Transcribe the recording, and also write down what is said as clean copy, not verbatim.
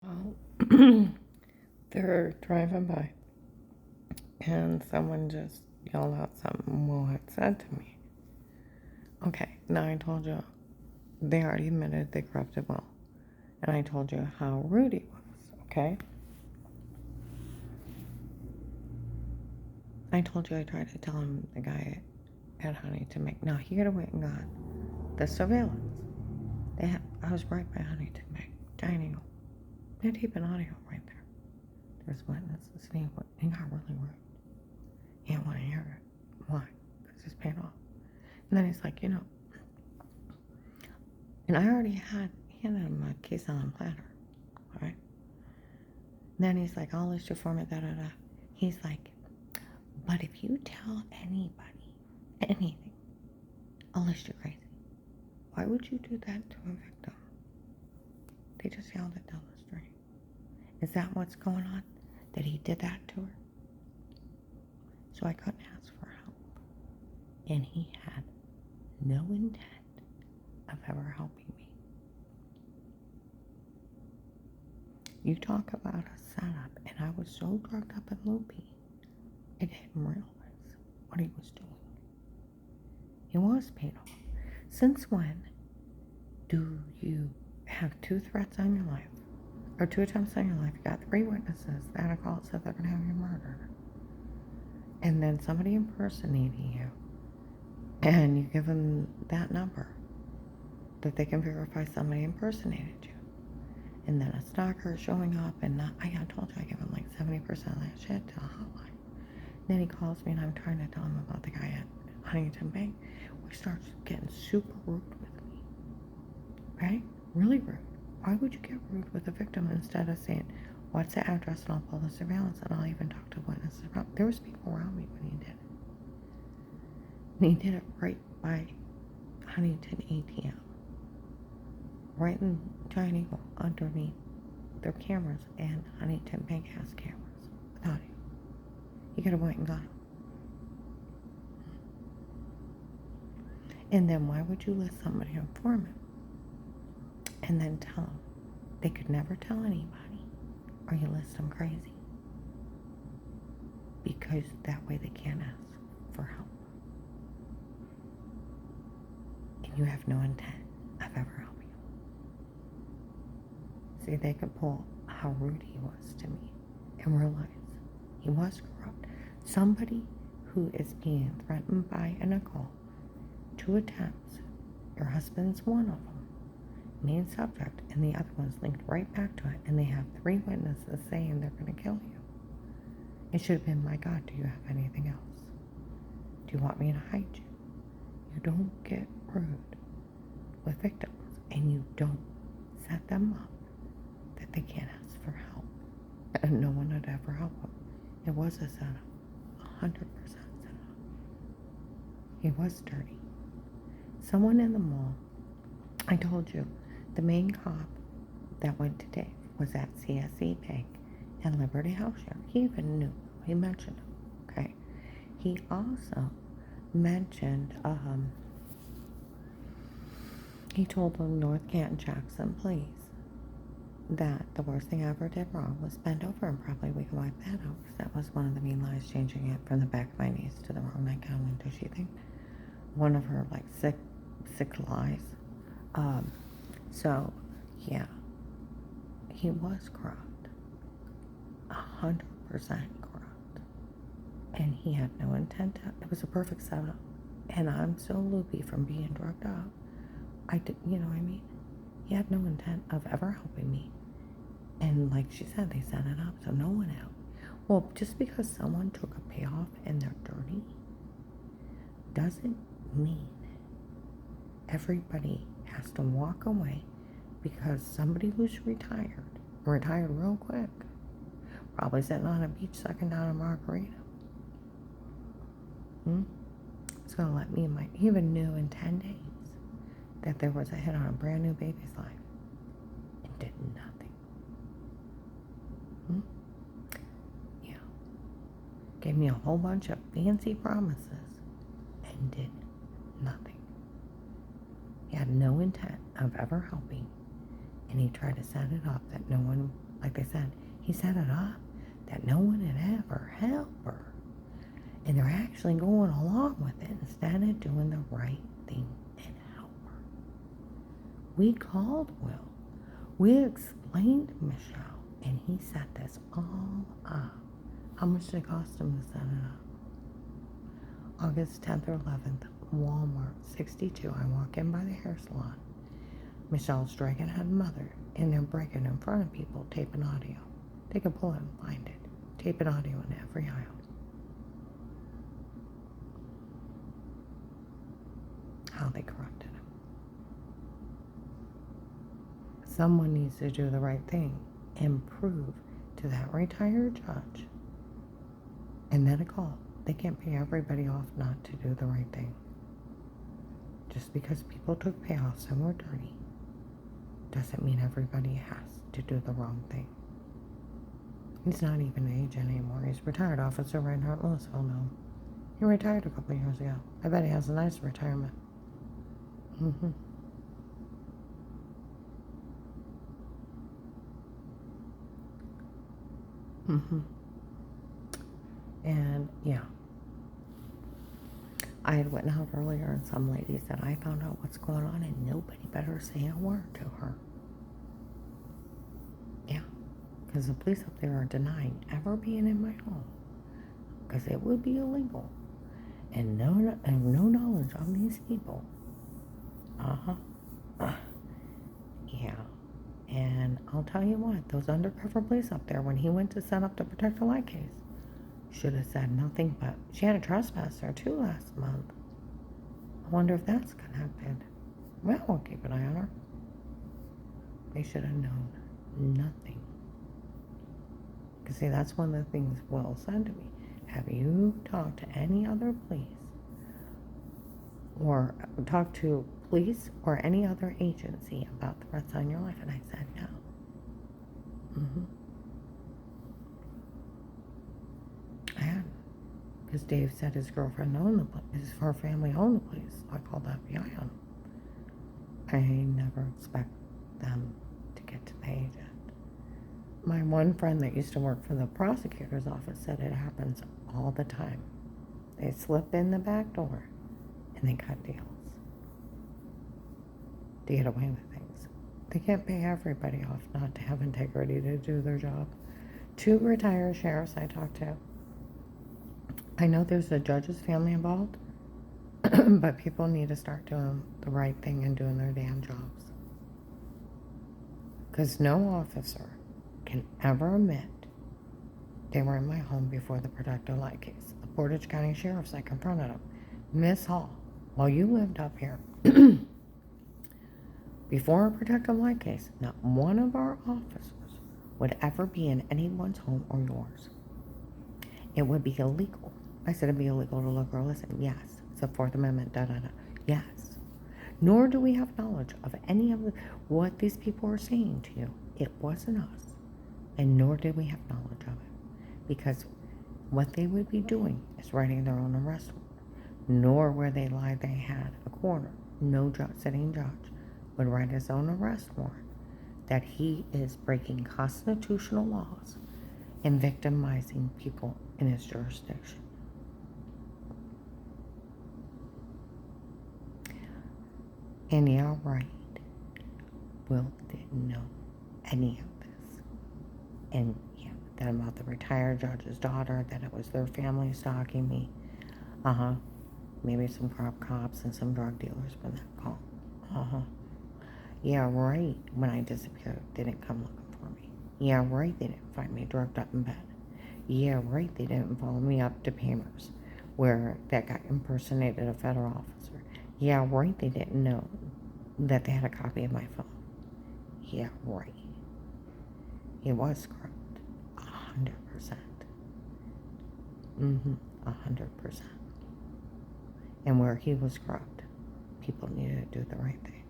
Well, they're driving by, and someone just yelled out something Will had said to me. Okay, now I told you they already admitted they corrupted Will, and I told you how rude he was. Okay, I told you I tried to tell him the guy at Huntington Bank. Now he could have went and got the surveillance. I was right by Huntington Bank, dining room. They had tape and audio right there. There's witnesses, and he got really rude. He didn't want to hear it. Why? Because he's paid off. And then he's like, and I already had handed him a case on a platter, all right? And then he's like, I'll list you for me, da da da. He's like, but if you tell anybody anything, I'll list you crazy. Why would you do that to a victim? They just yelled it down the street. Is that what's going on? That he did that to her? So I couldn't ask for help. And he had no intent of ever helping me. You talk about a setup, and I was so drugged up and loopy, I didn't realize what he was doing. He was paid off. Since when do you have 2 threats on your life, or 2 attempts on your life? You got 3 witnesses that are called, said they're going to have you murdered, and then somebody impersonating you, and you give them that number that they can verify somebody impersonated you, and then a stalker showing up, and I told you I give him like 70% of that shit to a hotline. Then he calls me, and I'm trying to tell him about the guy at Huntington Bank. He starts getting super rude with me, right? Really rude. Why would you get rude with a victim instead of saying, what's the address, and I'll pull the surveillance, and I'll even talk to witnesses around. There was people around me when he did it. And he did it right by Huntington ATM. Right in Giant Eagle, underneath their cameras, and Huntington Bank has cameras without him. He could have went and got him. And then why would you let somebody inform him and then tell them they could never tell anybody, or you list them crazy? Because that way they can't ask for help. And you have no intent of ever helping them. See, they could pull how rude he was to me and realize he was corrupt. Somebody who is being threatened by a Nicole, 2 attempts, your husband's one of them, main subject, and the other one's linked right back to it, and they have 3 witnesses saying they're going to kill you. It should have been, my God, do you have anything else? Do you want me to hide you? You don't get rude with victims, and you don't set them up that they can't ask for help, and no one would ever help them. It was a setup, 100% setup. He was dirty. Someone in the mall, I told you, the main cop that went to Dave was at CSE Bank and Liberty Health Share. He even knew. He mentioned him. Okay. He also mentioned, he told the North Canton Jackson police that the worst thing I ever did wrong was bend over, and probably we can wipe that out, because that was one of the mean lies, changing it from the back of my knees to the wrong nightgown window sheathing. One of her, like, sick lies. So, yeah, he was corrupt. 100% corrupt. And he had no intent to, it was a perfect setup. And I'm so loopy from being drugged up. I did, you know what I mean? He had no intent of ever helping me. And like she said, they set it up so no one helped. Well, just because someone took a payoff and they're dirty doesn't mean everybody has to walk away because somebody who's retired real quick, probably sitting on a beach sucking down a margarita, it's going to let me in my, he even knew in 10 days that there was a hit on a brand new baby's life and did nothing. Yeah. Gave me a whole bunch of fancy promises and did nothing. He had no intent of ever helping, and he tried to set it up that no one, they said, he set it up that no one had ever helped her. And they're actually going along with it instead of doing the right thing and help her. We called Will. We explained to Michelle, and he set this all up. How much did it cost him to set it up? August 10th or 11th, Walmart 62. I walk in by the hair salon. Michelle's dragging her mother, and they're breaking in front of people, taping audio. They can pull it and find it. Taping audio in every aisle. How they corrupted him. Someone needs to do the right thing and prove to that retired judge and then a call. They can't pay everybody off not to do the right thing. Just because people took payoffs and were dirty doesn't mean everybody has to do the wrong thing. He's not even an agent anymore. He's a retired officer right now at Louisville now. He retired a couple of years ago. I bet he has a nice retirement. Mm-hmm. Mm-hmm. And yeah, I had went out earlier and some lady said, I found out what's going on and nobody better say a word to her. Yeah, because the police up there are denying ever being in my home because it would be illegal and no knowledge on these people. Yeah. And I'll tell you what, those undercover police up there, when he went to set up the Protect the Light case, should have said nothing but, she had a trespasser too last month. I wonder if that's connected. Well, we'll keep an eye on her. They should have known nothing. Because see, that's one of the things Will said to me. Have you talked to any other police? Or talked to police or any other agency about threats on your life? And I said no. I hadn't. Because Dave said his girlfriend owned the place, her family owned the place. So I called the FBI on him. I never expect them to get to the agent. My one friend that used to work for the prosecutor's office said it happens all the time. They slip in the back door and they cut deals to get away with things. They can't pay everybody off not to have integrity to do their job. 2 retired sheriffs I talked to. I know there's a judge's family involved, but people need to start doing the right thing and doing their damn jobs. Because no officer can ever admit they were in my home before the Protect the Light case. The Portage County Sheriff's, I confronted them. Miss Hall, while you lived up here, before a Protect the Light case, not one of our officers would ever be in anyone's home or yours. It would be illegal. I said it'd be illegal to look or listen. Yes. It's the 4th Amendment, da-da-da. Yes. Nor do we have knowledge of any of what these people are saying to you. It wasn't us. And nor did we have knowledge of it. Because what they would be doing is writing their own arrest warrant. Nor where they lied they had a coroner. No sitting judge would write his own arrest warrant that he is breaking constitutional laws and victimizing people in his jurisdiction. And yeah, right, Will didn't know any of this. And yeah, that about the retired judge's daughter, that it was their family stalking me. Maybe some corrupt cops and some drug dealers for that call. Yeah, right, when I disappeared, they didn't come looking for me. Yeah, right, they didn't find me drugged up in bed. Yeah, right, they didn't follow me up to Pamers, where that guy impersonated a federal officer. Yeah, right, they didn't know that they had a copy of my phone. Yeah, right. It was corrupt. 100%. 100%. And where he was corrupt, people needed to do the right thing.